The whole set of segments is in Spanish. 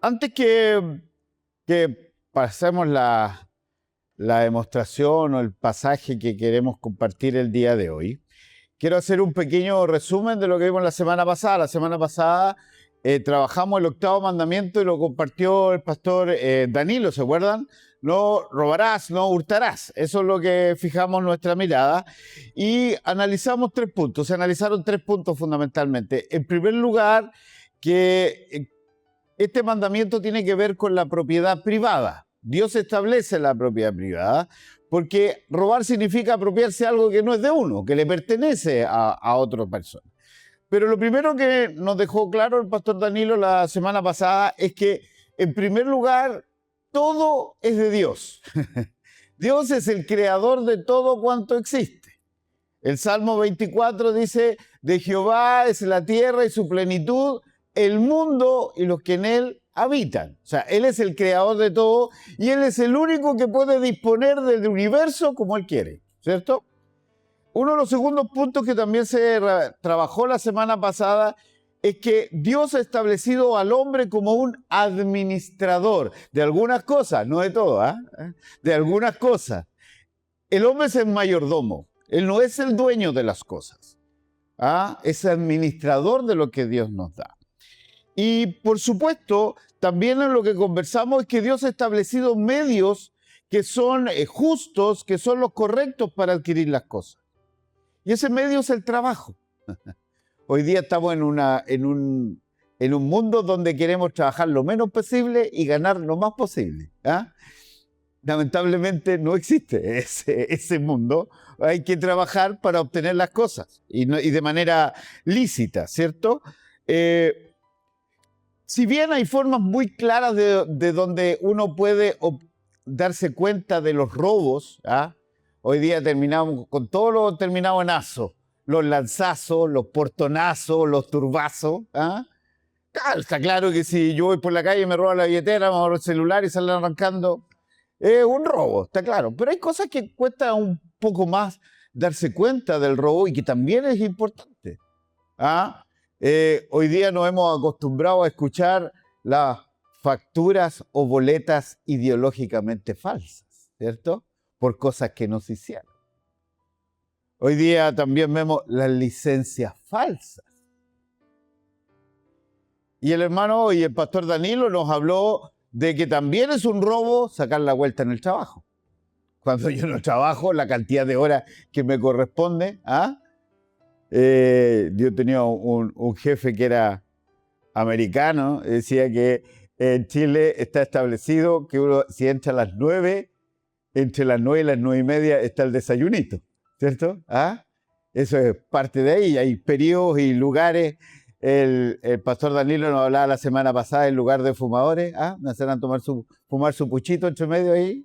Antes que pasemos la demostración o el pasaje que queremos compartir el día de hoy, quiero hacer un pequeño resumen de lo que vimos la semana pasada. La semana pasada trabajamos el octavo mandamiento y lo compartió el pastor Danilo, ¿se acuerdan? No robarás, no hurtarás. Eso es lo que fijamos nuestra mirada. Y analizamos tres puntos. Se analizaron tres puntos fundamentalmente. En primer lugar, que este mandamiento tiene que ver con la propiedad privada. Dios establece la propiedad privada porque robar significa apropiarse de algo que no es de uno, que le pertenece a otra persona. Pero lo primero que nos dejó claro el pastor Danilo la semana pasada es que, en primer lugar, todo es de Dios. Dios es el creador de todo cuanto existe. El Salmo 24 dice, de Jehová es la tierra y su plenitud, el mundo y los que en él habitan. O sea, Él es el creador de todo y Él es el único que puede disponer del universo como Él quiere, ¿cierto? Uno de los segundos puntos que también se trabajó la semana pasada es que Dios ha establecido al hombre como un administrador de algunas cosas, no de todo, de algunas cosas. El hombre es el mayordomo, él no es el dueño de las cosas, es administrador de lo que Dios nos da. Y por supuesto, también en lo que conversamos es que Dios ha establecido medios que son justos, que son los correctos para adquirir las cosas. Y ese medio es el trabajo. Hoy día estamos en un mundo donde queremos trabajar lo menos posible y ganar lo más posible. Lamentablemente no existe ese mundo. Hay que trabajar para obtener las cosas y de manera lícita, ¿cierto? Si bien hay formas muy claras de donde uno puede darse cuenta de los robos, hoy día terminamos con todo lo terminado en aso, los lanzazos, los portonazos, los turbazos. Claro, está claro que si yo voy por la calle y me roban la billetera, me roban el celular y salen arrancando, es un robo, está claro. Pero hay cosas que cuesta un poco más darse cuenta del robo y que también es importante. Hoy día nos hemos acostumbrado a escuchar las facturas o boletas ideológicamente falsas, ¿cierto? Por cosas que no se hicieron. Hoy día también vemos las licencias falsas. Y el hermano y el pastor Danilo nos habló de que también es un robo sacar la vuelta en el trabajo. Cuando yo no trabajo, la cantidad de horas que me corresponde, yo tenía un jefe que era americano, decía que en Chile está establecido que uno, si entra a las 9, entre las 9 y las 9:30 está el desayunito, ¿cierto? Eso es parte de ahí, hay periodos y lugares. El pastor Danilo nos hablaba la semana pasada del lugar de fumadores, me hacían fumar su puchito entre medio ahí,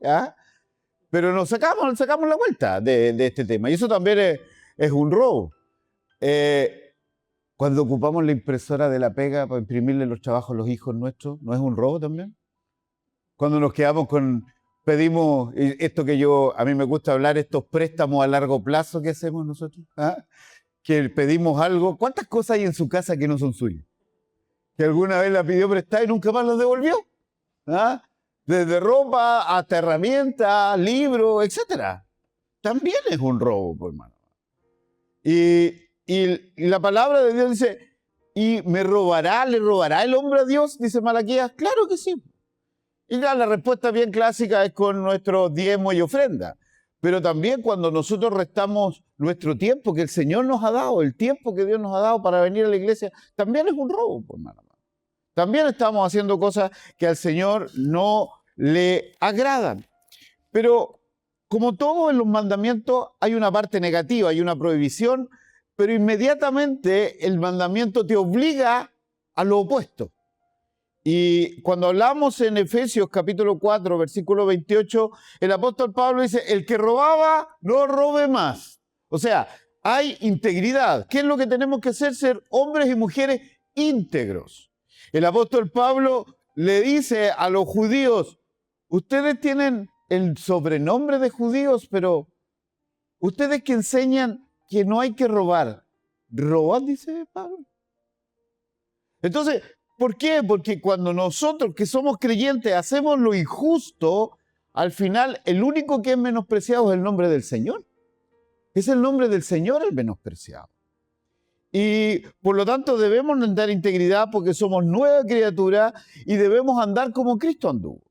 pero nos sacamos la vuelta de este tema, y eso también es un robo. Cuando ocupamos la impresora de la pega para imprimirle los trabajos a los hijos nuestros, ¿no es un robo también? Cuando nos quedamos pedimos esto a mí me gusta hablar, estos préstamos a largo plazo que hacemos nosotros, que pedimos algo. ¿Cuántas cosas hay en su casa que no son suyas? Que alguna vez la pidió prestada y nunca más la devolvió. Desde ropa hasta herramientas, libros, etc. También es un robo, pues, hermano. Y la palabra de Dios dice, ¿y le robará el hombre a Dios? Dice Malaquías. Claro que sí. Y ya la respuesta bien clásica es con nuestro diezmo y ofrenda. Pero también cuando nosotros restamos nuestro tiempo que el Señor nos ha dado, el tiempo que Dios nos ha dado para venir a la iglesia, también es un robo, pues, hermano. También estamos haciendo cosas que al Señor no le agradan. Pero como todo en los mandamientos, hay una parte negativa, hay una prohibición, pero inmediatamente el mandamiento te obliga a lo opuesto. Y cuando hablamos en Efesios capítulo 4, versículo 28, el apóstol Pablo dice, el que robaba, no robe más. O sea, hay integridad. ¿Qué es lo que tenemos que hacer? Ser hombres y mujeres íntegros. El apóstol Pablo le dice a los judíos, ustedes tienen el sobrenombre de judíos, pero ustedes que enseñan que no hay que robar, ¿roban? Dice Pablo. Entonces, ¿Por qué? Porque cuando nosotros que somos creyentes hacemos lo injusto, al final el único que es menospreciado es el nombre del Señor. Es el nombre del Señor el menospreciado. Y por lo tanto debemos andar en integridad porque somos nueva criatura y debemos andar como Cristo anduvo.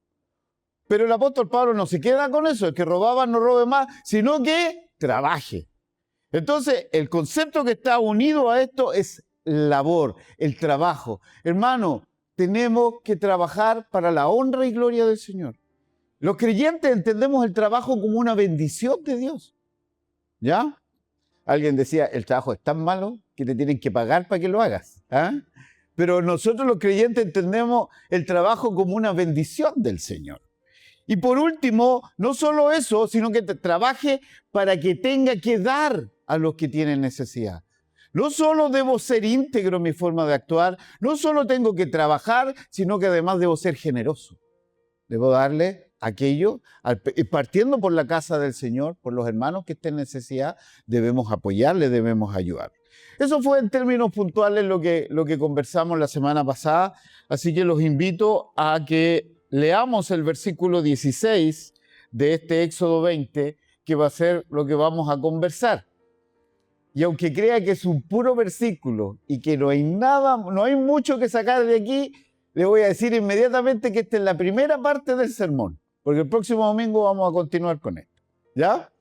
Pero el apóstol Pablo no se queda con eso, el que robaba no robe más, sino que trabaje. Entonces, el concepto que está unido a esto es labor, el trabajo. Hermano, tenemos que trabajar para la honra y gloria del Señor. Los creyentes entendemos el trabajo como una bendición de Dios. ¿Ya? Alguien decía, el trabajo es tan malo que te tienen que pagar para que lo hagas. ¿Ah? Pero nosotros los creyentes entendemos el trabajo como una bendición del Señor. Y por último, no solo eso, sino que trabaje para que tenga que dar a los que tienen necesidad. No solo debo ser íntegro en mi forma de actuar, no solo tengo que trabajar, sino que además debo ser generoso. Debo darle aquello, partiendo por la casa del Señor, por los hermanos que estén en necesidad, debemos apoyarle, debemos ayudar. Eso fue en términos puntuales lo que conversamos la semana pasada, así que los invito a que leamos el versículo 16 de este Éxodo 20, que va a ser lo que vamos a conversar. Y aunque crea que es un puro versículo y que no hay nada, no hay mucho que sacar de aquí, le voy a decir inmediatamente que esta es la primera parte del sermón, porque el próximo domingo vamos a continuar con esto. ¿Ya?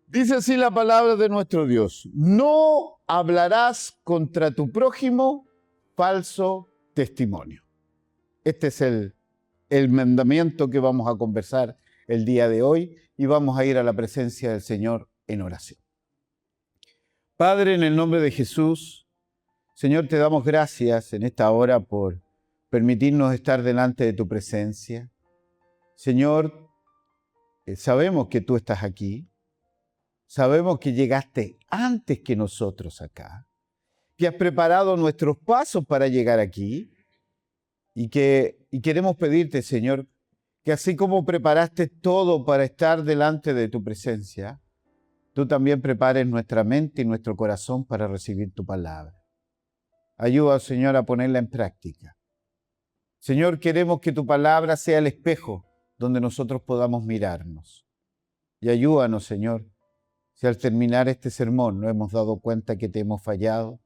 Dice así la palabra de nuestro Dios: no hablarás contra tu prójimo falso testimonio. Este es el mandamiento que vamos a conversar el día de hoy y vamos a ir a la presencia del Señor en oración. Padre, en el nombre de Jesús, Señor, te damos gracias en esta hora por permitirnos estar delante de tu presencia. Señor, sabemos que tú estás aquí, sabemos que llegaste antes que nosotros acá, que has preparado nuestros pasos para llegar aquí y queremos pedirte, Señor, que así como preparaste todo para estar delante de tu presencia, tú también prepares nuestra mente y nuestro corazón para recibir tu palabra. Ayuda, Señor, a ponerla en práctica. Señor, queremos que tu palabra sea el espejo donde nosotros podamos mirarnos. Y ayúdanos, Señor, si al terminar este sermón nos hemos dado cuenta que te hemos fallado,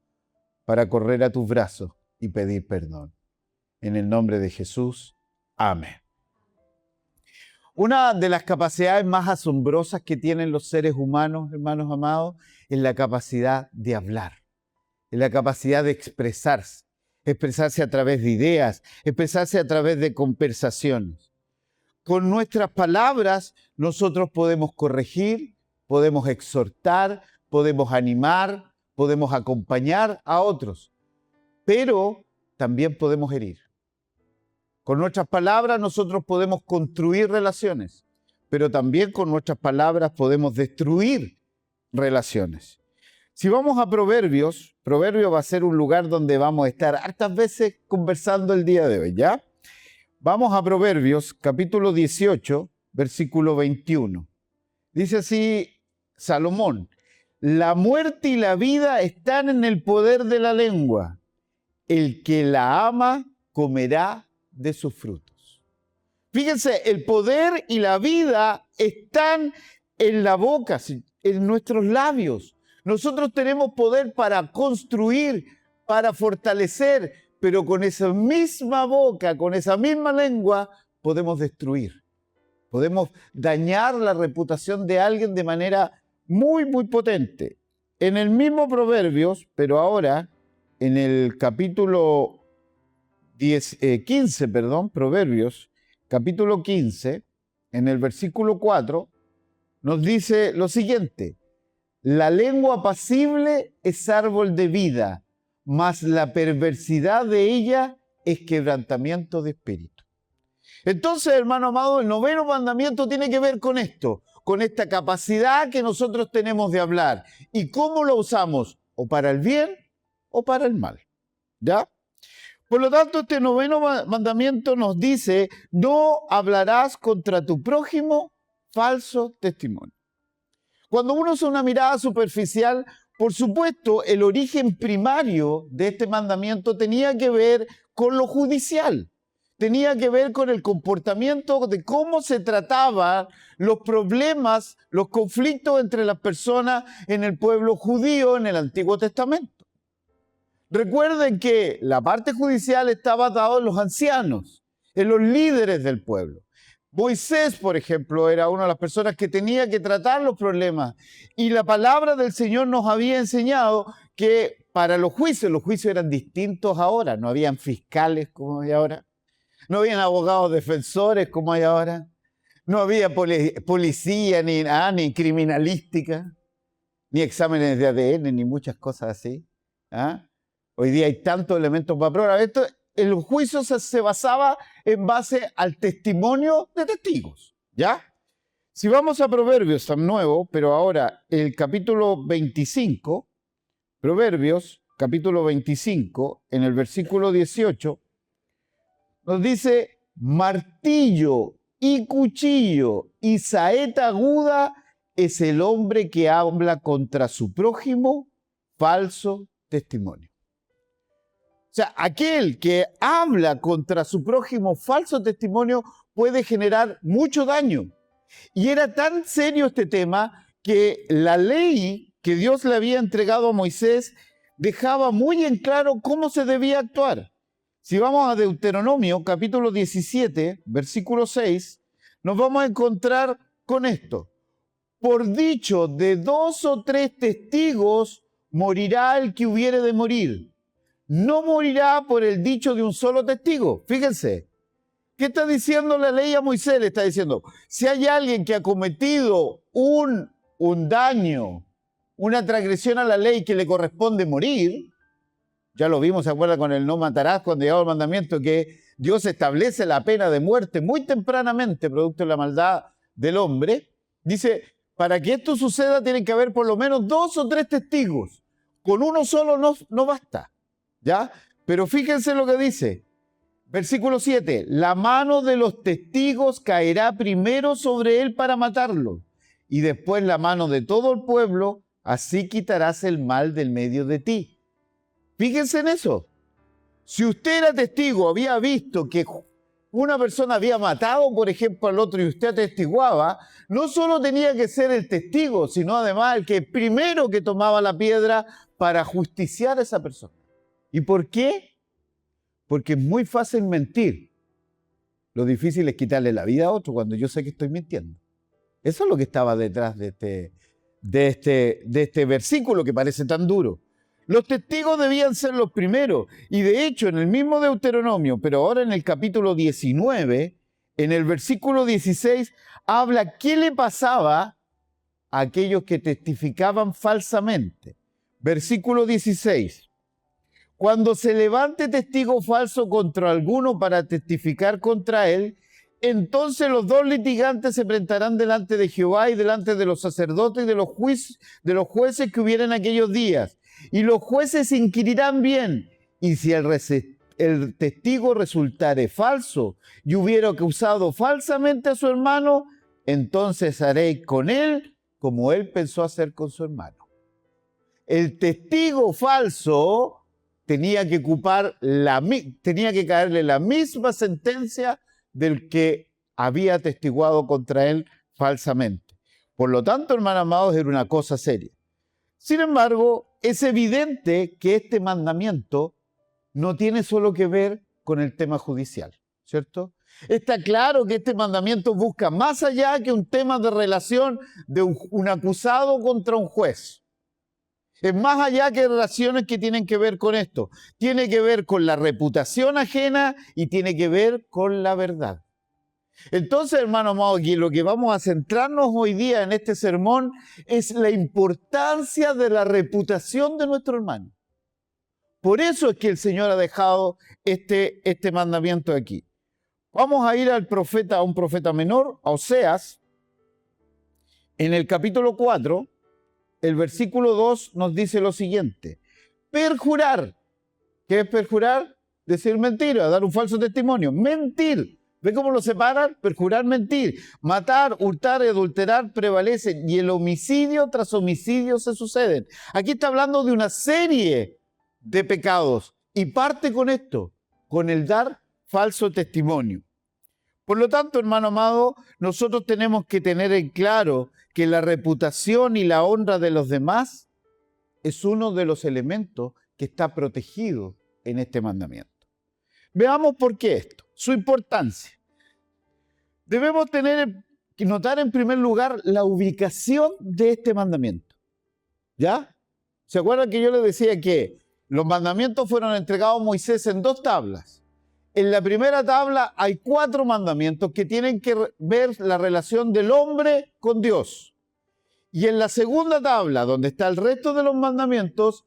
para correr a tus brazos y pedir perdón. En el nombre de Jesús, amén. Una de las capacidades más asombrosas que tienen los seres humanos, hermanos amados, es la capacidad de hablar, es la capacidad de expresarse a través de ideas, expresarse a través de conversaciones. Con nuestras palabras nosotros podemos corregir, podemos exhortar, podemos animar, podemos acompañar a otros, pero también podemos herir. Con nuestras palabras nosotros podemos construir relaciones, pero también con nuestras palabras podemos destruir relaciones. Si vamos a Proverbios, Proverbios va a ser un lugar donde vamos a estar hartas veces conversando el día de hoy, ¿ya? Vamos a Proverbios, capítulo 18, versículo 21. Dice así Salomón: la muerte y la vida están en el poder de la lengua. El que la ama comerá de sus frutos. Fíjense, el poder y la vida están en la boca, en nuestros labios. Nosotros tenemos poder para construir, para fortalecer, pero con esa misma boca, con esa misma lengua, podemos destruir. Podemos dañar la reputación de alguien de manera muy, muy potente. En el mismo Proverbios, pero ahora en el capítulo 15, Proverbios, capítulo 15, en el versículo 4, nos dice lo siguiente: la lengua apacible es árbol de vida, mas la perversidad de ella es quebrantamiento de espíritu. Entonces, hermano amado, el noveno mandamiento tiene que ver con esto, con esta capacidad que nosotros tenemos de hablar. ¿Y cómo lo usamos? O para el bien o para el mal. ¿Ya? Por lo tanto, este noveno mandamiento nos dice: no hablarás contra tu prójimo falso testimonio. Cuando uno hace una mirada superficial, Por supuesto, el origen primario de este mandamiento tenía que ver con lo judicial, tenía que ver con el comportamiento de cómo se trataban los problemas, los conflictos entre las personas en el pueblo judío en el Antiguo Testamento. Recuerden que la parte judicial estaba dada en los ancianos, en los líderes del pueblo. Moisés, por ejemplo, era una de las personas que tenía que tratar los problemas. Y la palabra del Señor nos había enseñado que para los juicios eran distintos ahora. No habían fiscales como hay ahora. No habían abogados defensores como hay ahora. No había policía, ni criminalística, ni exámenes de ADN, ni muchas cosas así. ¿Ah? Hoy día hay tantos elementos para probar. El juicio se basaba en base al testimonio de testigos, ¿ya? Si vamos a Proverbios, tan nuevo, pero ahora el capítulo 25, Proverbios, capítulo 25, en el versículo 18, nos dice, martillo y cuchillo y saeta aguda es el hombre que habla contra su prójimo, falso testimonio. O sea, aquel que habla contra su prójimo falso testimonio puede generar mucho daño. Y era tan serio este tema que la ley que Dios le había entregado a Moisés dejaba muy en claro cómo se debía actuar. Si vamos a Deuteronomio, capítulo 17, versículo 6, nos vamos a encontrar con esto. Por dicho de 2 o 3 testigos morirá el que hubiere de morir. No morirá por el dicho de un solo testigo. Fíjense, ¿qué está diciendo la ley a Moisés? Le está diciendo, si hay alguien que ha cometido un daño, una transgresión a la ley que le corresponde morir, ya lo vimos, ¿se acuerda con el no matarás cuando llegaba el mandamiento que Dios establece la pena de muerte muy tempranamente, producto de la maldad del hombre? Dice, para que esto suceda tienen que haber por lo menos 2 o 3 testigos. Con uno solo no basta. ¿Ya? Pero fíjense lo que dice, versículo 7, la mano de los testigos caerá primero sobre él para matarlo, y después la mano de todo el pueblo, así quitarás el mal del medio de ti. Fíjense en eso. Si usted era testigo, había visto que una persona había matado, por ejemplo, al otro y usted atestiguaba, no solo tenía que ser el testigo, sino además el que primero que tomaba la piedra para justiciar a esa persona. ¿Y por qué? Porque es muy fácil mentir. Lo difícil es quitarle la vida a otro cuando yo sé que estoy mintiendo. Eso es lo que estaba detrás de este versículo que parece tan duro. Los testigos debían ser los primeros. Y de hecho, en el mismo Deuteronomio, pero ahora en el capítulo 19, en el versículo 16, habla qué le pasaba a aquellos que testificaban falsamente. Versículo 16. Cuando se levante testigo falso contra alguno para testificar contra él, entonces los 2 litigantes se presentarán delante de Jehová y delante de los sacerdotes y de los jueces que hubieren aquellos días. Y los jueces inquirirán bien. Y si el testigo resultare falso y hubiera acusado falsamente a su hermano, entonces haréis con él como él pensó hacer con su hermano. El testigo falso tenía que caerle la misma sentencia del que había atestiguado contra él falsamente. Por lo tanto, hermanos amados, era una cosa seria. Sin embargo, es evidente que este mandamiento no tiene solo que ver con el tema judicial, ¿cierto? Está claro que este mandamiento busca más allá que un tema de relación de un acusado contra un juez. Es más allá que relaciones que tienen que ver con esto. Tiene que ver con la reputación ajena y tiene que ver con la verdad. Entonces, hermano amado, aquí lo que vamos a centrarnos hoy día en este sermón es la importancia de la reputación de nuestro hermano. Por eso es que el Señor ha dejado este mandamiento aquí. Vamos a ir a un profeta menor, a Oseas, en el capítulo 4. El versículo 2 nos dice lo siguiente. Perjurar. ¿Qué es perjurar? Decir mentira, dar un falso testimonio. Mentir ¿Ve cómo lo separan? Perjurar, mentir. Matar, hurtar y adulterar prevalecen. Y el homicidio tras homicidio se suceden. Aquí está hablando de una serie de pecados. Y parte con esto, con el dar falso testimonio. Por lo tanto, hermano amado, nosotros tenemos que tener en claro que la reputación y la honra de los demás es uno de los elementos que está protegido en este mandamiento. Veamos por qué esto, su importancia. Debemos notar en primer lugar la ubicación de este mandamiento. ¿Ya? ¿Se acuerdan que yo les decía que los mandamientos fueron entregados a Moisés en 2 tablas? En la primera tabla hay 4 mandamientos que tienen que ver la relación del hombre con Dios. Y en la segunda tabla, donde está el resto de los mandamientos,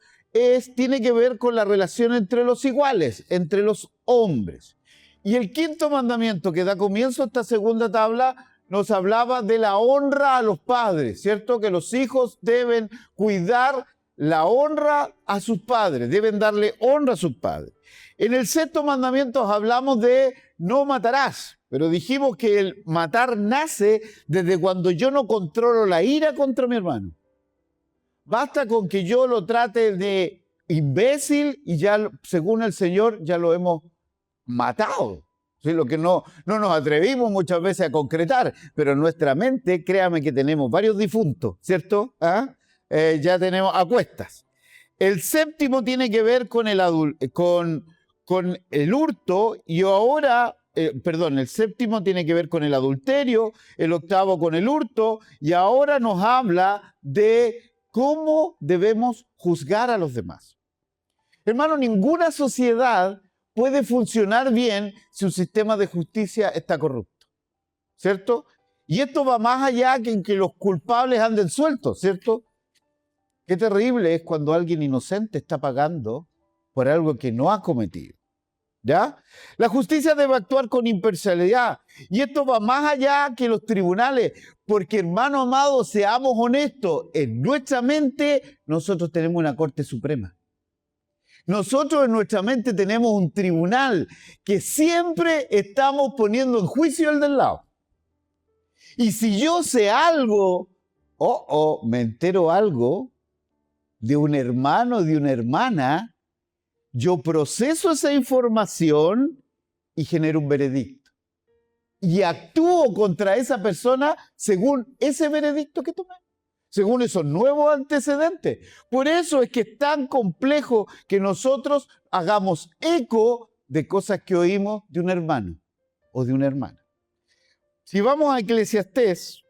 tiene que ver con la relación entre los iguales, entre los hombres. Y el 5.º mandamiento que da comienzo a esta segunda tabla nos hablaba de la honra a los padres, ¿cierto? Que los hijos deben cuidar la honra a sus padres, deben darle honra a sus padres. En el 6.º mandamiento hablamos de no matarás, pero dijimos que el matar nace desde cuando yo no controlo la ira contra mi hermano. Basta con que yo lo trate de imbécil y ya, según el Señor, ya lo hemos matado. ¿Sí? Lo que no nos atrevimos muchas veces a concretar, pero en nuestra mente, créame que tenemos varios difuntos, ¿cierto? Ya tenemos a cuestas. El 7.º tiene que ver con el hurto y ahora... el 7.º tiene que ver con el adulterio, el 8.º con el hurto, y ahora nos habla de cómo debemos juzgar a los demás. Hermano, ninguna sociedad puede funcionar bien si un sistema de justicia está corrupto, ¿cierto? Y esto va más allá que en que los culpables anden sueltos, ¿cierto? Qué terrible es cuando alguien inocente está pagando por algo que no ha cometido. ¿Ya? La justicia debe actuar con imparcialidad. Y esto va más allá que los tribunales, porque, hermano amado, seamos honestos, en nuestra mente nosotros tenemos una Corte Suprema. Nosotros en nuestra mente tenemos un tribunal que siempre estamos poniendo en juicio el del lado. Y si yo sé algo, me entero algo de un hermano, de una hermana, yo proceso esa información y genero un veredicto. Y actúo contra esa persona según ese veredicto que tomé, según esos nuevos antecedentes. Por eso es que es tan complejo que nosotros hagamos eco de cosas que oímos de un hermano o de una hermana. Si vamos a Eclesiastés,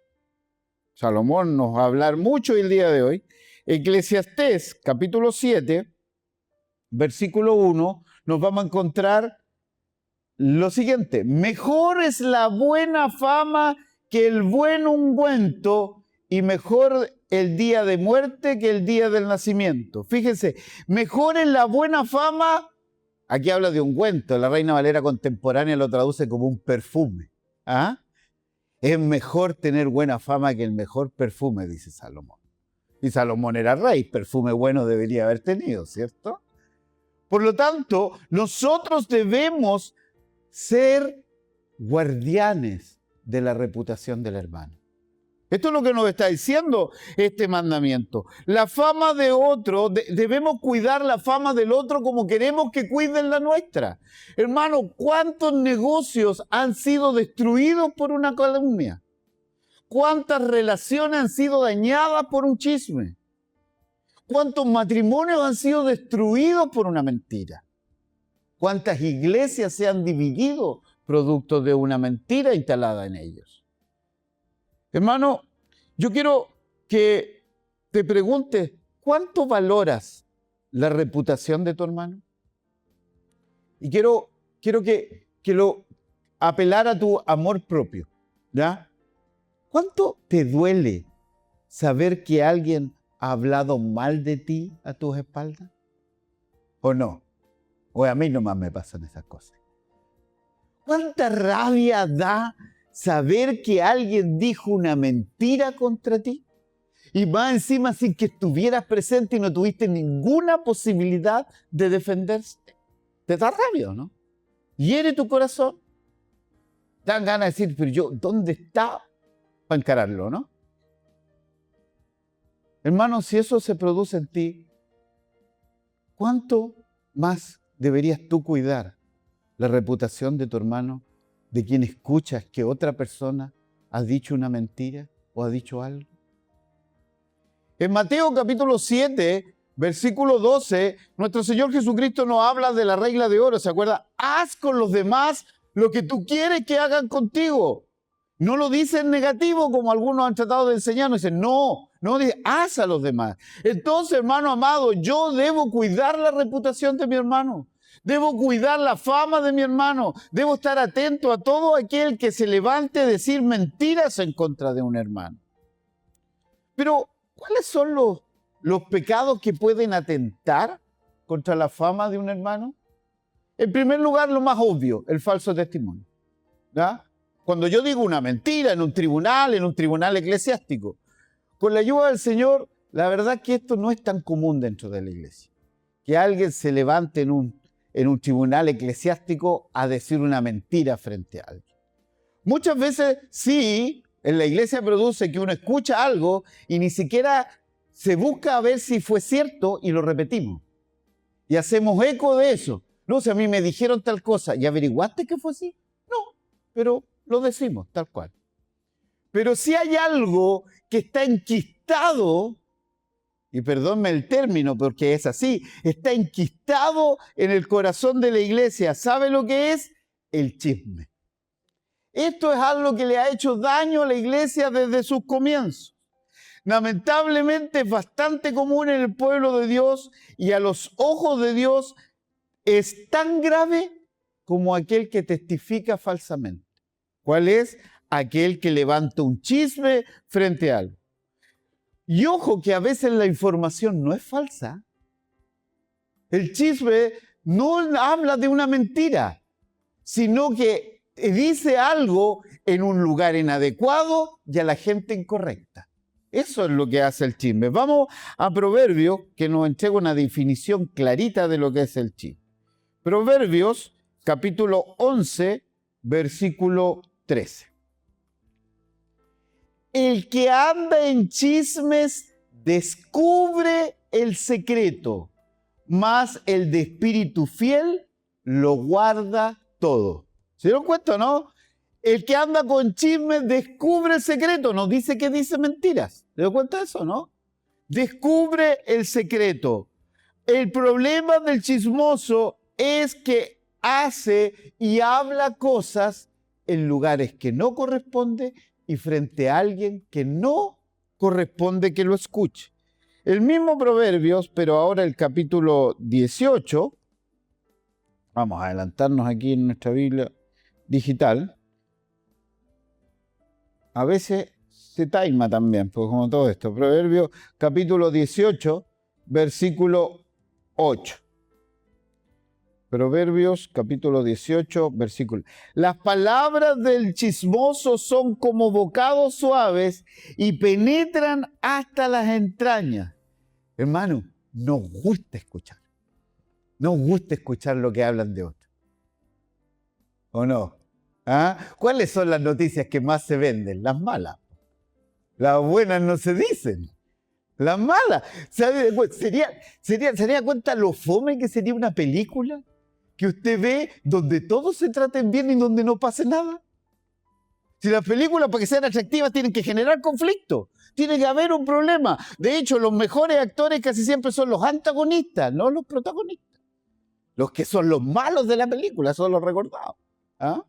Salomón nos va a hablar mucho el día de hoy. Eclesiastés, capítulo 7, versículo 1, nos vamos a encontrar lo siguiente: mejor es la buena fama que el buen ungüento, y mejor el día de muerte que el día del nacimiento. Fíjense, mejor es la buena fama, aquí habla de ungüento, la Reina Valera contemporánea lo traduce como un perfume. Es mejor tener buena fama que el mejor perfume, dice Salomón. Y Salomón era rey, perfume bueno debería haber tenido, ¿cierto? Por lo tanto, nosotros debemos ser guardianes de la reputación del hermano. Esto es lo que nos está diciendo este mandamiento. La fama de otro, debemos cuidar la fama del otro como queremos que cuiden la nuestra. Hermano, ¿cuántos negocios han sido destruidos por una calumnia? ¿Cuántas relaciones han sido dañadas por un chisme? ¿Cuántos matrimonios han sido destruidos por una mentira? ¿Cuántas iglesias se han dividido producto de una mentira instalada en ellos? Hermano, yo quiero que te preguntes, ¿cuánto valoras la reputación de tu hermano? Y quiero que lo apelar a tu amor propio, ¿ya? ¿Cuánto te duele saber que alguien ha hablado mal de ti a tus espaldas? ¿O no? O a mí nomás me pasan esas cosas. ¿Cuánta rabia da saber que alguien dijo una mentira contra ti? Y más encima sin que estuvieras presente y no tuviste ninguna posibilidad de defenderte. Te da rabia, ¿no? Hiere tu corazón. Dan ganas de decir, pero yo, ¿dónde está para encararlo, no? Hermano, si eso se produce en ti, ¿cuánto más deberías tú cuidar la reputación de tu hermano, de quien escuchas que otra persona ha dicho una mentira o ha dicho algo? En Mateo capítulo 7, versículo 12, nuestro Señor Jesucristo nos habla de la regla de oro, ¿se acuerda? Haz con los demás lo que tú quieres que hagan contigo. No lo dice en negativo como algunos han tratado de enseñarnos. Dicen, no, dice, haz a los demás. Entonces, hermano amado, yo debo cuidar la reputación de mi hermano. Debo cuidar la fama de mi hermano. Debo estar atento a todo aquel que se levante a decir mentiras en contra de un hermano. Pero, ¿cuáles son los pecados que pueden atentar contra la fama de un hermano? En primer lugar, lo más obvio, el falso testimonio. ¿Ya? Cuando yo digo una mentira en un tribunal eclesiástico, con la ayuda del Señor, la verdad que esto no es tan común dentro de la iglesia. Que alguien se levante en un tribunal eclesiástico a decir una mentira frente a alguien. Muchas veces sí, en la iglesia produce que uno escucha algo y ni siquiera se busca a ver si fue cierto y lo repetimos. Y hacemos eco de eso. No, si a mí me dijeron tal cosa, ¿y averiguaste que fue así? No, pero lo decimos tal cual. Pero si hay algo que está enquistado, y perdónme el término porque es así, está enquistado en el corazón de la iglesia, ¿sabe lo que es? El chisme. Esto es algo que le ha hecho daño a la iglesia desde sus comienzos. Lamentablemente es bastante común en el pueblo de Dios y a los ojos de Dios es tan grave como aquel que testifica falsamente. ¿Cuál es? Aquel que levanta un chisme frente a algo. Y ojo que a veces la información no es falsa. El chisme no habla de una mentira, sino que dice algo en un lugar inadecuado y a la gente incorrecta. Eso es lo que hace el chisme. Vamos a Proverbios, que nos entrega una definición clarita de lo que es el chisme. Proverbios, capítulo 11, versículo 13. El que anda en chismes descubre el secreto, mas el de espíritu fiel lo guarda todo. ¿Se dieron cuenta, no? El que anda con chismes descubre el secreto, no dice que dice mentiras. ¿Se dieron cuenta de eso, no? Descubre el secreto. El problema del chismoso es que hace y habla cosas en lugares que no corresponde y frente a alguien que no corresponde que lo escuche. El mismo Proverbios, pero ahora el capítulo 18, vamos a adelantarnos aquí en nuestra Biblia digital. A veces se taima también, pues como todo esto. Proverbios capítulo 18, versículo 8. Proverbios capítulo 18, versículo. Las palabras del chismoso son como bocados suaves y penetran hasta las entrañas. Hermano, nos gusta escuchar. Nos gusta escuchar lo que hablan de otros. ¿O no? ¿Ah? ¿Cuáles son las noticias que más se venden? Las malas. Las buenas no se dicen. Las malas. ¿Sería cuenta lo fome que sería una película que usted ve donde todos se traten bien y donde no pase nada? Si las películas, para que sean atractivas, tienen que generar conflicto. Tiene que haber un problema. De hecho, los mejores actores casi siempre son los antagonistas, no los protagonistas. Los que son los malos de la película son los recordados. ¿Ah?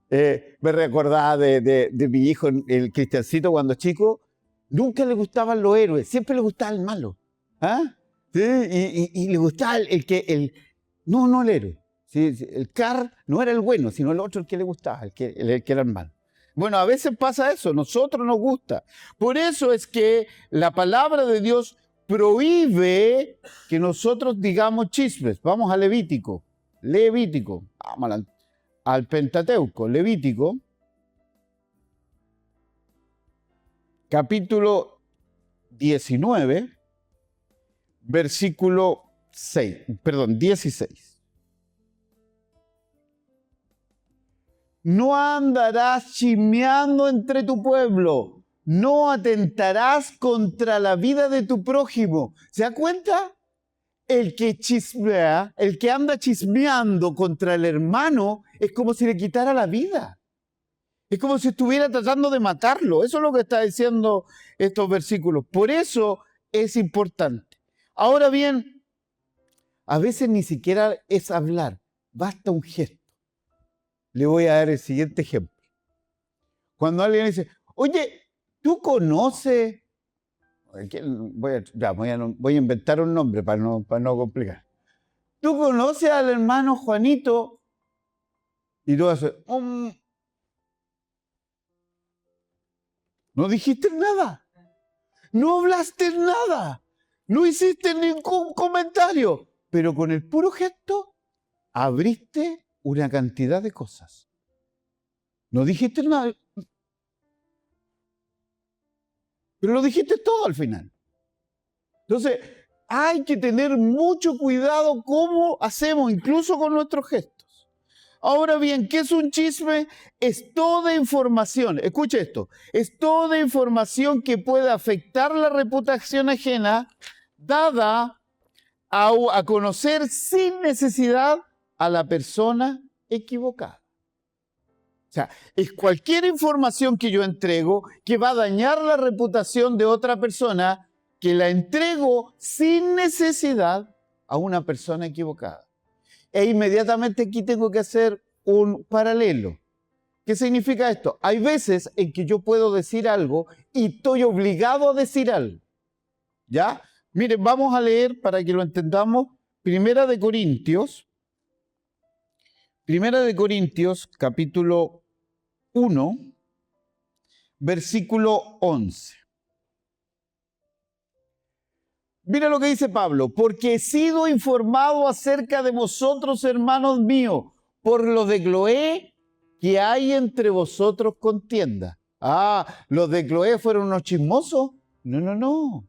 Me recordaba de mi hijo, el Cristiancito, cuando chico. Nunca le gustaban los héroes, siempre le gustaba el malo. ¿Ah? ¿Sí? Y le gustaba no el héroe. ¿Sí? El Carl no era el bueno, sino el otro el que le gustaba, el que era el malo. Bueno, a veces pasa eso, nosotros nos gusta. Por eso es que la palabra de Dios prohíbe que nosotros digamos chismes. Vamos a Levítico. Vamos al Pentateuco. Levítico, capítulo 19, versículo 16. No andarás chismeando entre tu pueblo. No atentarás contra la vida de tu prójimo. ¿Se da cuenta? El que chismea, el que anda chismeando contra el hermano, es como si le quitara la vida. Es como si estuviera tratando de matarlo. Eso es lo que está diciendo estos versículos. Por eso es importante. Ahora bien, a veces ni siquiera es hablar, basta un gesto. Le voy a dar el siguiente ejemplo. Cuando alguien dice, oye, ¿tú conoces? Voy a inventar un nombre para no complicar. ¿Tú conoces al hermano Juanito? Y tú haces, no dijiste nada, no hablaste nada, no hiciste ningún comentario, pero con el puro gesto abriste una cantidad de cosas. No dijiste nada, pero lo dijiste todo al final. Entonces, hay que tener mucho cuidado cómo hacemos, incluso con nuestros gestos. Ahora bien, ¿qué es un chisme? Es toda información, escuche esto, es toda información que puede afectar la reputación ajena, dada a conocer sin necesidad a la persona equivocada. O sea, es cualquier información que yo entrego que va a dañar la reputación de otra persona, que la entrego sin necesidad a una persona equivocada. E inmediatamente aquí tengo que hacer un paralelo. ¿Qué significa esto? Hay veces en que yo puedo decir algo y estoy obligado a decir algo. ¿Ya? Miren, vamos a leer para que lo entendamos. Primera de Corintios, capítulo 1, versículo 11. Mira lo que dice Pablo, porque he sido informado acerca de vosotros, hermanos míos, por lo de Cloé, que hay entre vosotros contienda. ¿Los de Cloé fueron unos chismosos? No.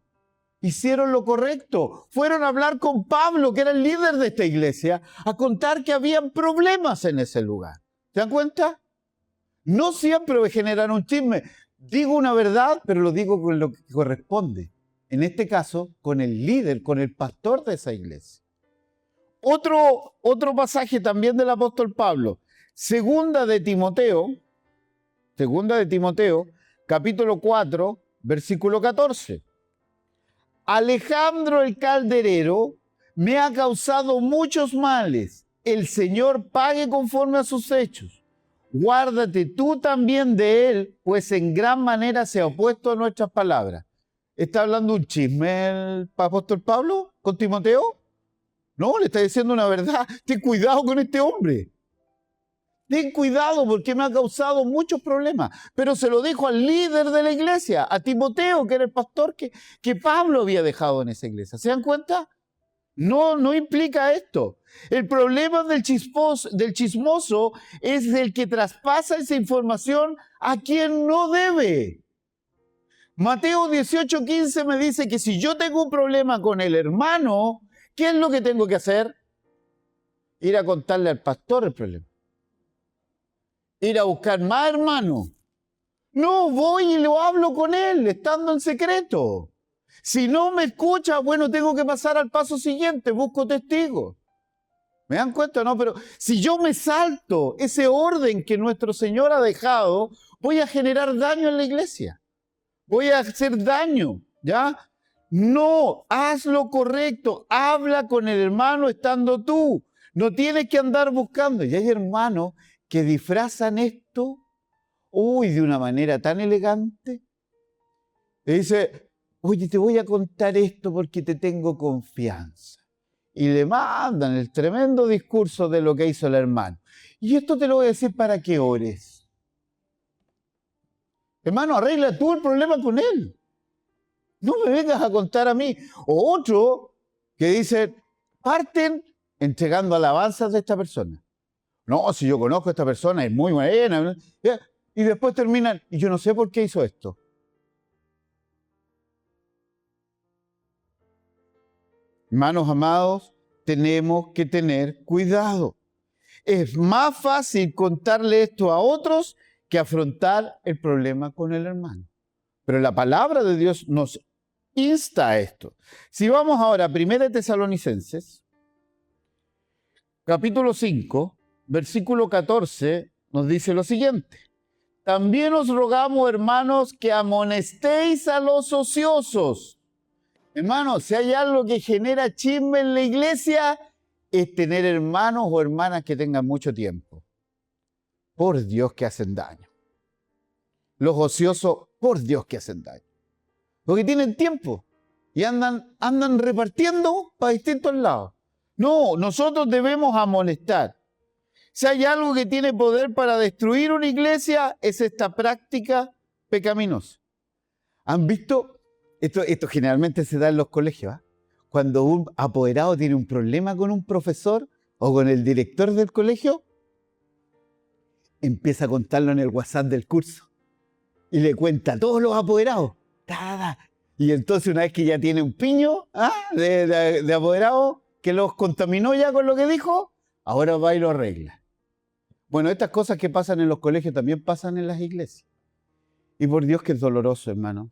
Hicieron lo correcto. Fueron a hablar con Pablo, que era el líder de esta iglesia, a contar que habían problemas en ese lugar. ¿Se dan cuenta? No siempre generaron chisme. Digo una verdad, pero lo digo con lo que corresponde. En este caso, con el líder, con el pastor de esa iglesia. Otro pasaje también del apóstol Pablo. Segunda de Timoteo, capítulo 4, versículo 14. Alejandro el calderero me ha causado muchos males. El Señor pague conforme a sus hechos. Guárdate tú también de él, pues en gran manera se ha opuesto a nuestras palabras. ¿Está hablando un chisme el apóstol Pablo con Timoteo? No, le está diciendo una verdad. Ten cuidado con este hombre. Ten cuidado porque me ha causado muchos problemas. Pero se lo dijo al líder de la iglesia, a Timoteo, que era el pastor que Pablo había dejado en esa iglesia. ¿Se dan cuenta? No implica esto. El problema del chismoso es el que traspasa esa información a quien no debe. Mateo 18:15 me dice que si yo tengo un problema con el hermano, ¿qué es lo que tengo que hacer? Ir a contarle al pastor el problema. Ir a buscar más hermanos. No, voy y lo hablo con él, estando en secreto. Si no me escucha, bueno, tengo que pasar al paso siguiente, busco testigos. ¿Me dan cuenta? No, pero si yo me salto ese orden que nuestro Señor ha dejado, voy a generar daño en la iglesia. Voy a hacer daño, ¿ya? No, haz lo correcto, habla con el hermano estando tú. No tienes que andar buscando. Y hay hermanos que disfrazan esto, de una manera tan elegante. Le dice, oye, te voy a contar esto porque te tengo confianza. Y le mandan el tremendo discurso de lo que hizo el hermano. Y esto te lo voy a decir para que ores. Hermano, arregla tú el problema con él. No me vengas a contar a mí. O otro que dice, parten entregando alabanzas de esta persona. No, si yo conozco a esta persona, es muy buena. Y después terminan, y yo no sé por qué hizo esto. Hermanos amados, tenemos que tener cuidado. Es más fácil contarle esto a otros que afrontar el problema con el hermano. Pero la palabra de Dios nos insta a esto. Si vamos ahora a 1 Tesalonicenses, capítulo 5, versículo 14, nos dice lo siguiente. También os rogamos, hermanos, que amonestéis a los ociosos. Hermanos, si hay algo que genera chisme en la iglesia, es tener hermanos o hermanas que tengan mucho tiempo. Por Dios que hacen daño. Los ociosos, por Dios que hacen daño. Porque tienen tiempo y andan repartiendo para distintos lados. No, nosotros debemos amonestar. Si hay algo que tiene poder para destruir una iglesia, es esta práctica pecaminosa. ¿Han visto? Esto generalmente se da en los colegios, ¿eh? Cuando un apoderado tiene un problema con un profesor o con el director del colegio, empieza a contarlo en el WhatsApp del curso y le cuenta a todos los apoderados. Y entonces una vez que ya tiene un piño de apoderado que los contaminó ya con lo que dijo, ahora va y lo arregla. Bueno, estas cosas que pasan en los colegios también pasan en las iglesias. Y por Dios que es doloroso, hermano.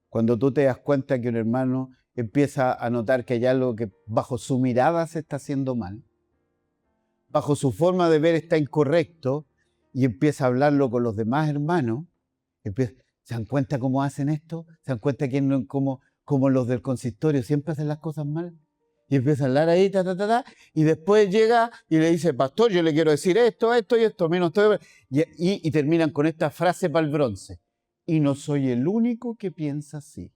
Cuando tú te das cuenta que un hermano empieza a notar que hay algo que bajo su mirada se está haciendo mal, bajo su forma de ver está incorrecto, y empieza a hablarlo con los demás hermanos, ¿se dan cuenta cómo hacen esto? ¿Se dan cuenta que como los del consistorio siempre hacen las cosas mal? Y empieza a hablar ahí, y después llega y le dice, pastor, yo le quiero decir esto y esto, menos todo. Y terminan con esta frase para el bronce. Y no soy el único que piensa así.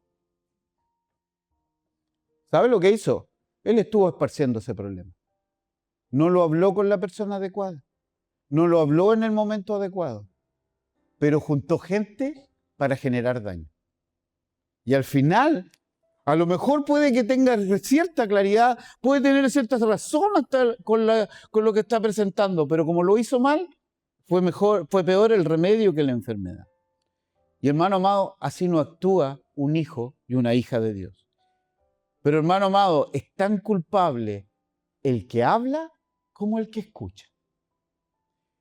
¿Sabe lo que hizo? Él estuvo esparciendo ese problema. No lo habló con la persona adecuada. No lo habló en el momento adecuado. Pero juntó gente para generar daño. Y al final, a lo mejor puede que tenga cierta claridad, puede tener cierta razón hasta con lo que está presentando, pero como lo hizo mal, fue peor el remedio que la enfermedad. Y hermano amado, así no actúa un hijo y una hija de Dios. Pero hermano amado, es tan culpable el que habla como el que escucha.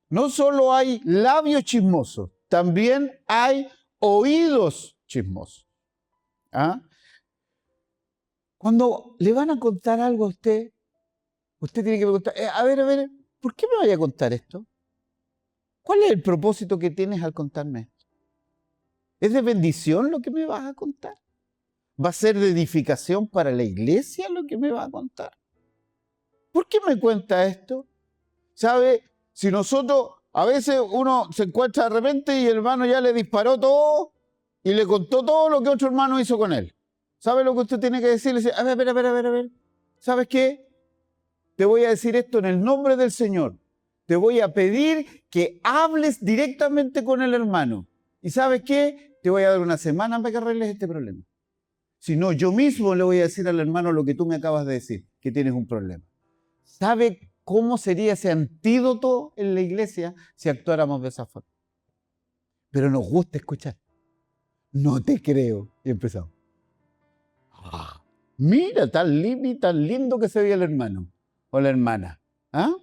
No solo hay labios chismosos, también hay oídos chismosos. ¿Ah? Cuando le van a contar algo a usted tiene que preguntar, a ver, ¿por qué me vaya a contar esto? ¿Cuál es el propósito que tienes al contarme esto? ¿Es de bendición lo que me vas a contar? ¿Va a ser de edificación para la iglesia lo que me va a contar? ¿Por qué me cuenta esto? ¿Sabe? Si nosotros, a veces uno se encuentra de repente y el hermano ya le disparó todo y le contó todo lo que otro hermano hizo con él. ¿Sabe lo que usted tiene que decir? Le dice, a ver. ¿Sabes qué? Te voy a decir esto en el nombre del Señor. Te voy a pedir que hables directamente con el hermano. ¿Y sabes qué? Te voy a dar una semana para que arregles este problema. Si no, yo mismo le voy a decir al hermano lo que tú me acabas de decir, que tienes un problema. ¿Sabe cómo sería ese antídoto en la iglesia si actuáramos de esa forma? Pero nos gusta escuchar. No te creo. Y empezamos. Mira, tan lindo que se ve el hermano o la hermana. ¿Ah?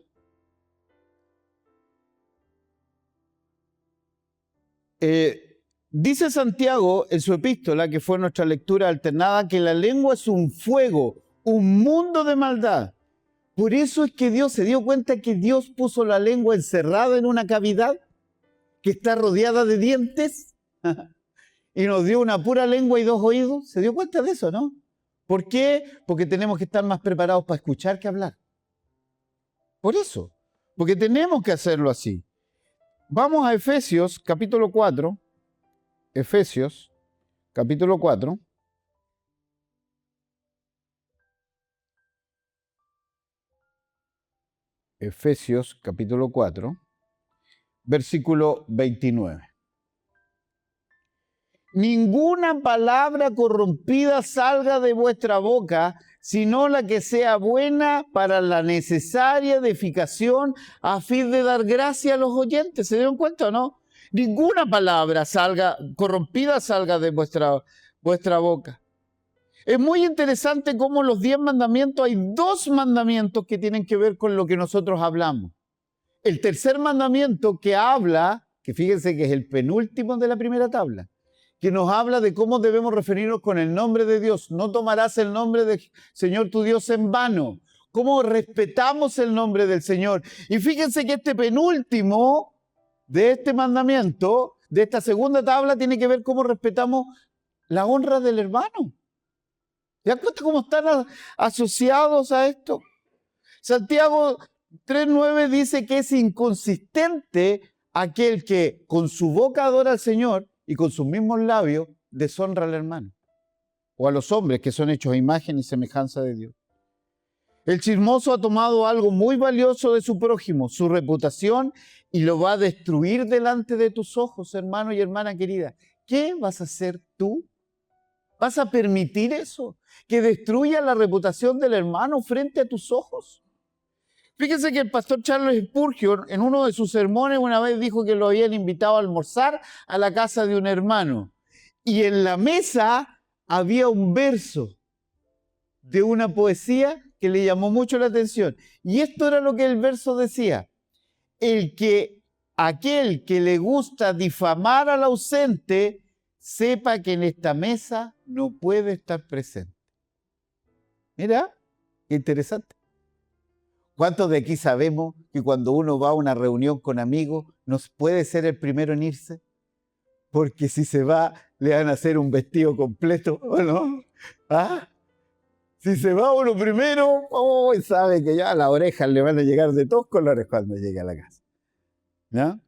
Dice Santiago en su epístola, que fue nuestra lectura alternada, que la lengua es un fuego, un mundo de maldad. Por eso es que Dios se dio cuenta que Dios puso la lengua encerrada en una cavidad que está rodeada de dientes y nos dio una pura lengua y dos oídos. ¿Se dio cuenta de eso, no? ¿Por qué? Porque tenemos que estar más preparados para escuchar que hablar. Por eso, porque tenemos que hacerlo así. Vamos a Efesios capítulo 4. Efesios capítulo 4. Efesios capítulo 4, versículo 29. Ninguna palabra corrompida salga de vuestra boca, sino la que sea buena para la necesaria edificación a fin de dar gracia a los oyentes. ¿Se dieron cuenta o no? Ninguna palabra corrompida salga de vuestra boca. Es muy interesante cómo en los 10 mandamientos hay 2 mandamientos que tienen que ver con lo que nosotros hablamos. el tercer mandamiento que habla, que fíjense que es el penúltimo de la primera tabla, que nos habla de cómo debemos referirnos con el nombre de Dios. No tomarás el nombre del Señor tu Dios en vano. Cómo respetamos el nombre del Señor. Y fíjense que este penúltimo de este mandamiento, de esta segunda tabla, tiene que ver cómo respetamos la honra del hermano. ¿Se dan cuenta cómo están asociados a esto? Santiago 3:9 dice que es inconsistente aquel que con su boca adora al Señor y con sus mismos labios deshonra al hermano o a los hombres que son hechos a imagen y semejanza de Dios. El chismoso ha tomado algo muy valioso de su prójimo, su reputación, y lo va a destruir delante de tus ojos, hermano y hermana querida. ¿Qué vas a hacer tú? ¿Vas a permitir eso? ¿Que destruya la reputación del hermano frente a tus ojos? Fíjense que el pastor Charles Spurgeon, en uno de sus sermones, una vez dijo que lo habían invitado a almorzar a la casa de un hermano. Y en la mesa había un verso de una poesía que le llamó mucho la atención. Y esto era lo que el verso decía. Aquel que le gusta difamar al ausente, sepa que en esta mesa no puede estar presente. Mira, qué interesante. ¿Cuántos de aquí sabemos que cuando uno va a una reunión con amigos, no puede ser el primero en irse? Porque si se va, le van a hacer un vestido completo, ¿o no? ¿Ah? Si se va uno primero, sabe que ya las orejas le van a llegar de todos colores cuando llegue a la casa. ¿No?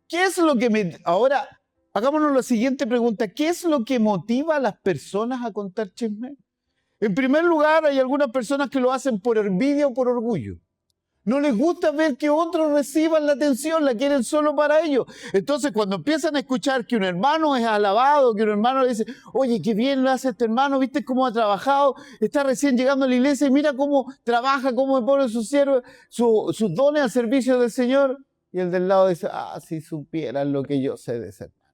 ¿Qué es lo que Ahora, hagámonos la siguiente pregunta. ¿Qué es lo que motiva a las personas a contar chismes? En primer lugar, hay algunas personas que lo hacen por envidia o por orgullo. No les gusta ver que otros reciban la atención, la quieren solo para ellos. Entonces, cuando empiezan a escuchar que un hermano es alabado, que un hermano le dice, oye, qué bien lo hace este hermano, ¿viste cómo ha trabajado? Está recién llegando a la iglesia y mira cómo trabaja, cómo pone sus dones al servicio del Señor. Y el del lado dice, si supieran lo que yo sé de ese hermano.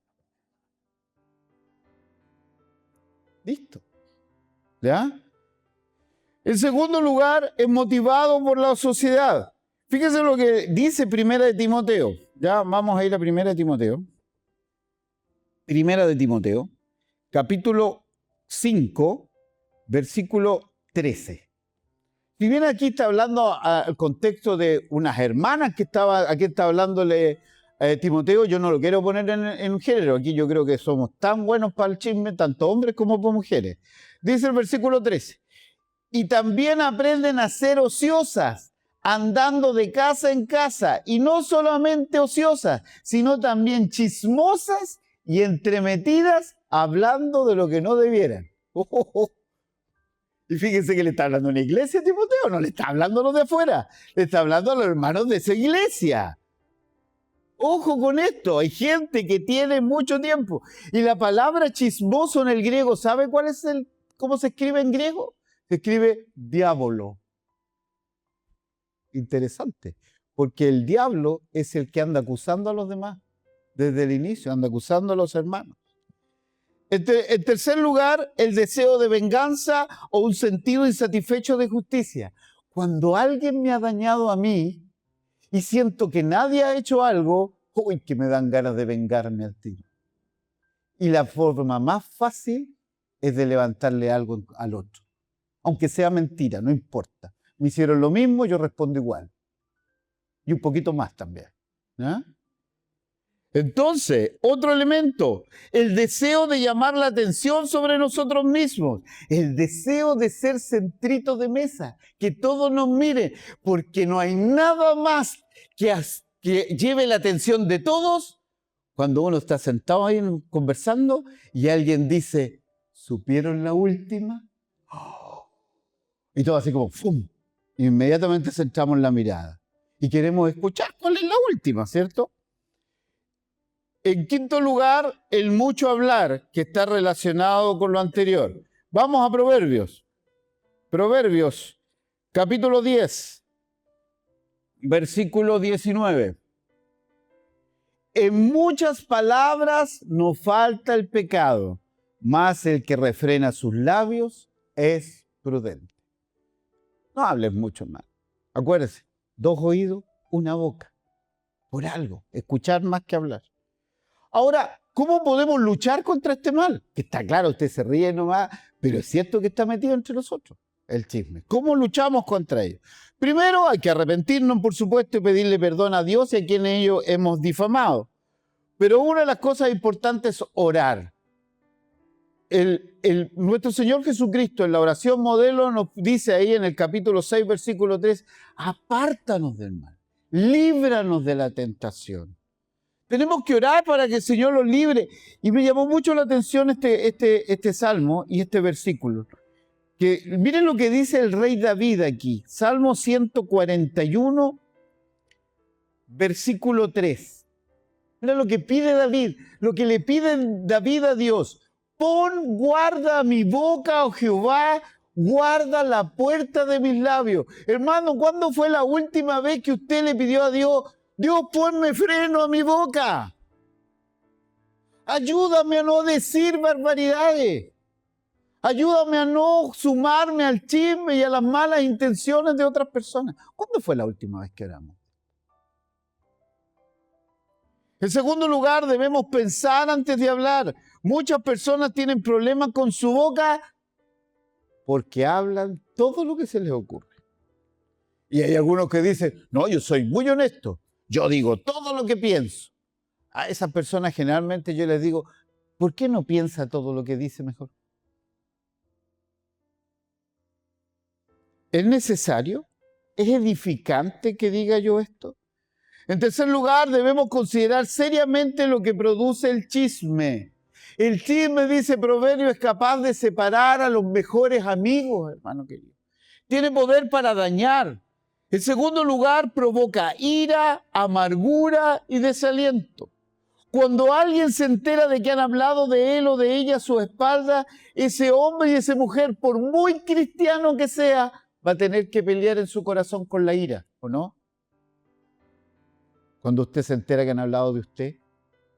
Listo. ¿Ya? En segundo lugar, es motivado por la sociedad. Fíjense lo que dice Primera de Timoteo. Ya vamos a ir a Primera de Timoteo. Primera de Timoteo, capítulo 5, versículo 13. Si bien aquí está hablando al contexto de unas hermanas aquí está hablándole Timoteo, yo no lo quiero poner en un género. Aquí yo creo que somos tan buenos para el chisme, tanto hombres como mujeres. Dice el versículo 13. Y también aprenden a ser ociosas, andando de casa en casa, y no solamente ociosas, sino también chismosas y entremetidas, hablando de lo que no debieran. Y fíjense que le está hablando a una iglesia a Timoteo, no le está hablando a los de afuera, le está hablando a los hermanos de esa iglesia. Ojo con esto, hay gente que tiene mucho tiempo. Y la palabra chismoso en el griego, ¿sabe cómo se escribe en griego? Se escribe diablo. Interesante, porque el diablo es el que anda acusando a los demás. Desde el inicio anda acusando a los hermanos. En tercer lugar, el deseo de venganza o un sentido insatisfecho de justicia. Cuando alguien me ha dañado a mí y siento que nadie ha hecho algo, ¡uy! Que me dan ganas de vengarme al tiro. Y la forma más fácil es de levantarle algo al otro. Aunque sea mentira, no importa. Me hicieron lo mismo, yo respondo igual. Y un poquito más también. ¿Ah? Entonces, otro elemento, el deseo de llamar la atención sobre nosotros mismos, el deseo de ser centrito de mesa, que todos nos miren, porque no hay nada más que lleve la atención de todos cuando uno está sentado ahí conversando y alguien dice, ¿supieron la última? ¡Oh! Y todo así como ¡fum! Inmediatamente centramos la mirada y queremos escuchar cuál es la última, ¿cierto? En quinto lugar, el mucho hablar, que está relacionado con lo anterior. Vamos a Proverbios. Proverbios, capítulo 10, versículo 19. En muchas palabras no falta el pecado, mas el que refrena sus labios es prudente. No hables mucho más. Acuérdese, 2 oídos, 1 boca. por algo, escuchar más que hablar. Ahora, ¿cómo podemos luchar contra este mal? Que está claro, usted se ríe nomás, pero es cierto que está metido entre nosotros, el chisme. ¿Cómo luchamos contra ello? Primero, hay que arrepentirnos, por supuesto, y pedirle perdón a Dios y a quienes ellos hemos difamado. Pero una de las cosas importantes es orar. Nuestro Señor Jesucristo en la oración modelo nos dice ahí en el capítulo 6, versículo 3, apártanos del mal, líbranos de la tentación. Tenemos que orar para que el Señor los libre. Y me llamó mucho la atención este salmo y este versículo. Que miren lo que dice el rey David aquí. Salmo 141, versículo 3. Mira lo que pide David, lo que le pide David a Dios. Pon guarda mi boca, oh Jehová, guarda la puerta de mis labios. Hermano, ¿cuándo fue la última vez que usted le pidió a Dios, Dios, ponme freno a mi boca? Ayúdame a no decir barbaridades. Ayúdame a no sumarme al chisme y a las malas intenciones de otras personas. ¿Cuándo fue la última vez que oramos? En segundo lugar, debemos pensar antes de hablar. Muchas personas tienen problemas con su boca porque hablan todo lo que se les ocurre. Y hay algunos que dicen, no, yo soy muy honesto, yo digo todo lo que pienso. A esas personas generalmente yo les digo, ¿por qué no piensa todo lo que dice mejor? ¿Es necesario? ¿Es edificante que diga yo esto? En tercer lugar, debemos considerar seriamente lo que produce el chisme. El chisme, dice Proverbio, es capaz de separar a los mejores amigos, hermano querido. Tiene poder para dañar. En segundo lugar, provoca ira, amargura y desaliento. Cuando alguien se entera de que han hablado de él o de ella a su espalda, ese hombre y esa mujer, por muy cristiano que sea, va a tener que pelear en su corazón con la ira, ¿o no? Cuando usted se entera que han hablado de usted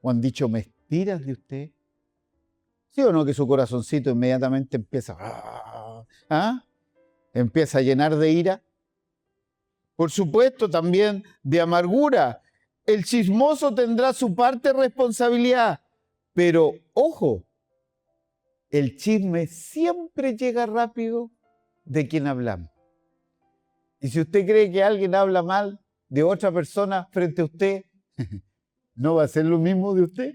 o han dicho mentiras de usted, ¿sí o no que su corazoncito inmediatamente empieza a llenar de ira? Por supuesto, también de amargura. El chismoso tendrá su parte de responsabilidad, pero ojo, el chisme siempre llega rápido de quien hablamos. Y si usted cree que alguien habla mal de otra persona frente a usted, ¿no va a ser lo mismo de usted?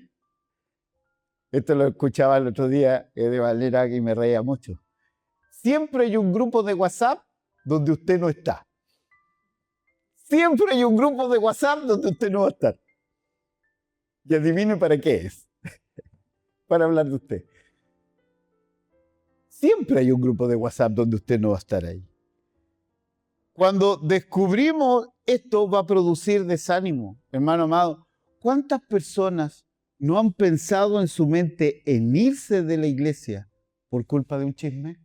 Esto lo escuchaba el otro día de manera que me reía mucho. Siempre hay un grupo de WhatsApp donde usted no está. Siempre hay un grupo de WhatsApp donde usted no va a estar. Y adivine para qué es. Para hablar de usted. Siempre hay un grupo de WhatsApp donde usted no va a estar ahí. Cuando descubrimos esto va a producir desánimo. Hermano amado, ¿cuántas personas no han pensado en su mente en irse de la iglesia por culpa de un chisme?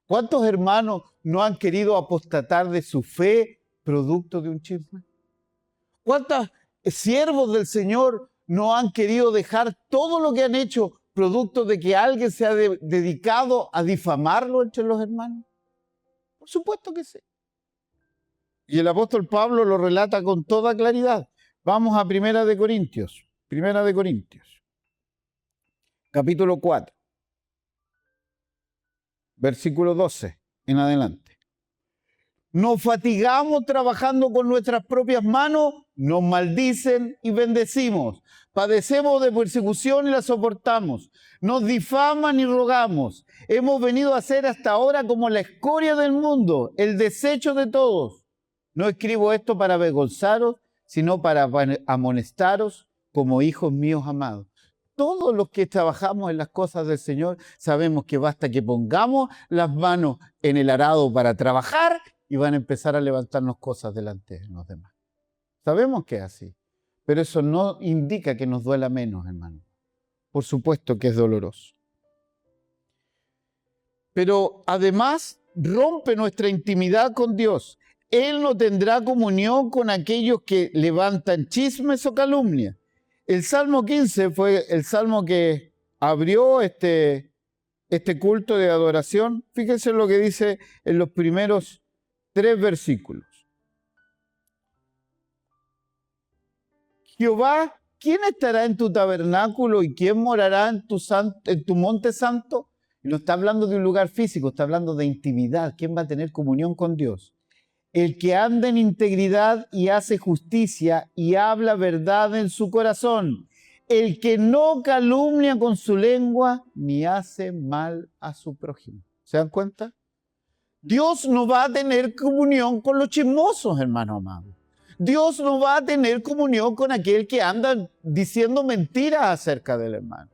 ¿Cuántos hermanos no han querido apostatar de su fe producto de un chisme? ¿Cuántos siervos del Señor no han querido dejar todo lo que han hecho producto de que alguien se ha dedicado a difamarlo entre los hermanos? Por supuesto que sí. Y el apóstol Pablo lo relata con toda claridad. Vamos a Primera de Corintios, capítulo 4, versículo 12 en adelante. Nos fatigamos trabajando con nuestras propias manos, nos maldicen y bendecimos. Padecemos de persecución y la soportamos. Nos difaman y rogamos. Hemos venido a ser hasta ahora como la escoria del mundo, el desecho de todos. No escribo esto para avergonzaros, sino para amonestaros como hijos míos amados. Todos los que trabajamos en las cosas del Señor sabemos que basta que pongamos las manos en el arado para trabajar y van a empezar a levantarnos cosas delante de los demás. Sabemos que es así, pero eso no indica que nos duela menos, hermano. Por supuesto que es doloroso. Pero además rompe nuestra intimidad con Dios. Él no tendrá comunión con aquellos que levantan chismes o calumnias. El Salmo 15 fue el salmo que abrió este culto de adoración. Fíjense lo que dice en los primeros 3 versículos. Jehová, ¿quién estará en tu tabernáculo y quién morará en tu monte santo? Y no está hablando de un lugar físico, está hablando de intimidad. ¿Quién va a tener comunión con Dios? El que anda en integridad y hace justicia y habla verdad en su corazón. El que no calumnia con su lengua ni hace mal a su prójimo. ¿Se dan cuenta? Dios no va a tener comunión con los chismosos, hermano amado. Dios no va a tener comunión con aquel que anda diciendo mentiras acerca del hermano.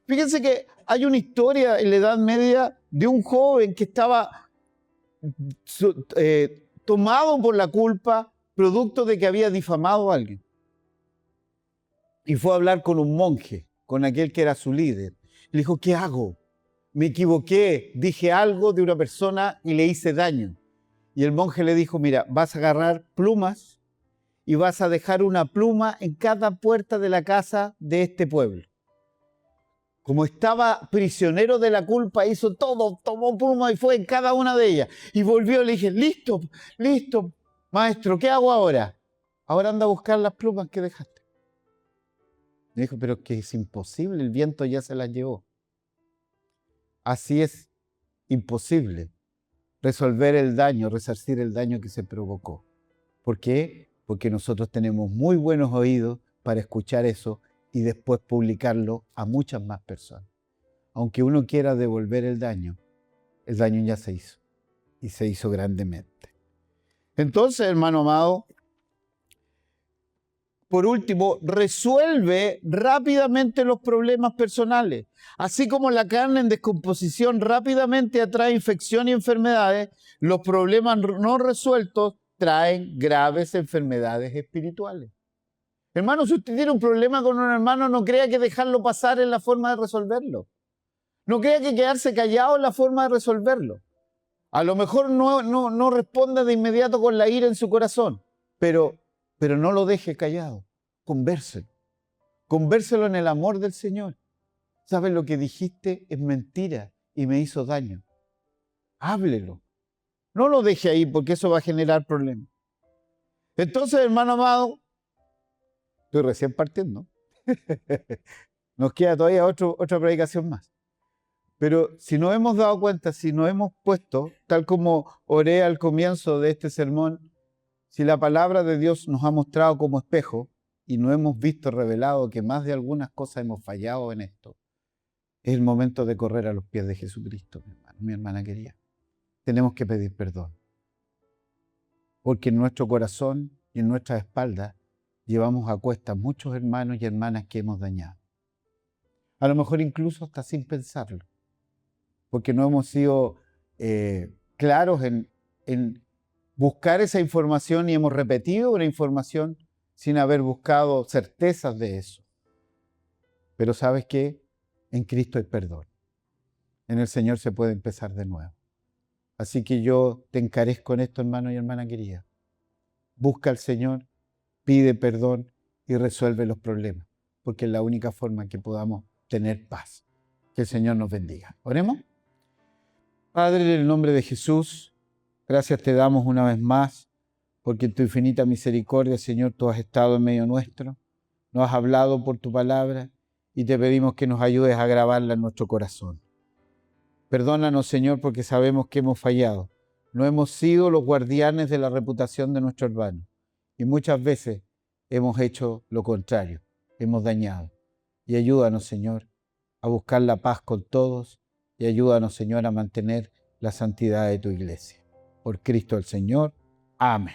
Fíjense que hay una historia en la Edad Media de un joven que estaba tomado por la culpa, producto de que había difamado a alguien. Y fue a hablar con un monje, con aquel que era su líder. Le dijo, ¿qué hago? Me equivoqué, dije algo de una persona y le hice daño. Y el monje le dijo, mira, vas a agarrar plumas y vas a dejar una pluma en cada puerta de la casa de este pueblo. Como estaba prisionero de la culpa, hizo todo, tomó pluma y fue en cada una de ellas. Y volvió y le dije, listo, maestro, ¿qué hago ahora? Ahora anda a buscar las plumas que dejaste. Me dijo, pero que es imposible, el viento ya se las llevó. Así es imposible resolver el daño, resarcir el daño que se provocó. ¿Por qué? Porque nosotros tenemos muy buenos oídos para escuchar eso y después publicarlo a muchas más personas. Aunque uno quiera devolver el daño ya se hizo y se hizo grandemente. Entonces, hermano amado, por último, resuelve rápidamente los problemas personales. Así como la carne en descomposición rápidamente atrae infección y enfermedades, los problemas no resueltos traen graves enfermedades espirituales. Hermano, si usted tiene un problema con un hermano, no crea que dejarlo pasar es la forma de resolverlo. No crea que quedarse callado es la forma de resolverlo. A lo mejor no responda de inmediato con la ira en su corazón, pero no lo deje callado. Convérselo. Convérselo en el amor del Señor. ¿Sabes lo que dijiste? Es mentira y me hizo daño. Háblelo. No lo deje ahí porque eso va a generar problemas. Entonces, hermano amado, estoy recién partiendo. Nos queda todavía otra predicación más. Pero si nos hemos dado cuenta, si nos hemos puesto, tal como oré al comienzo de este sermón, si la palabra de Dios nos ha mostrado como espejo y no hemos visto revelado que más de algunas cosas hemos fallado en esto, es el momento de correr a los pies de Jesucristo, mi hermano, mi hermana querida. Tenemos que pedir perdón. Porque en nuestro corazón y en nuestras espaldas llevamos a cuestas muchos hermanos y hermanas que hemos dañado. A lo mejor incluso hasta sin pensarlo. Porque no hemos sido claros en buscar esa información y hemos repetido una información sin haber buscado certezas de eso. Pero ¿sabes qué? En Cristo hay perdón. En el Señor se puede empezar de nuevo. Así que yo te encarezco en esto, hermano y hermana querida. Busca al Señor, pide perdón y resuelve los problemas, porque es la única forma que podamos tener paz. Que el Señor nos bendiga. ¿Oremos? Padre, en el nombre de Jesús, gracias te damos una vez más, porque en tu infinita misericordia, Señor, tú has estado en medio nuestro, nos has hablado por tu palabra y te pedimos que nos ayudes a grabarla en nuestro corazón. Perdónanos, Señor, porque sabemos que hemos fallado. No hemos sido los guardianes de la reputación de nuestro hermano y muchas veces hemos hecho lo contrario, hemos dañado. Y ayúdanos, Señor, a buscar la paz con todos y ayúdanos, Señor, a mantener la santidad de tu iglesia. Por Cristo el Señor. Amén.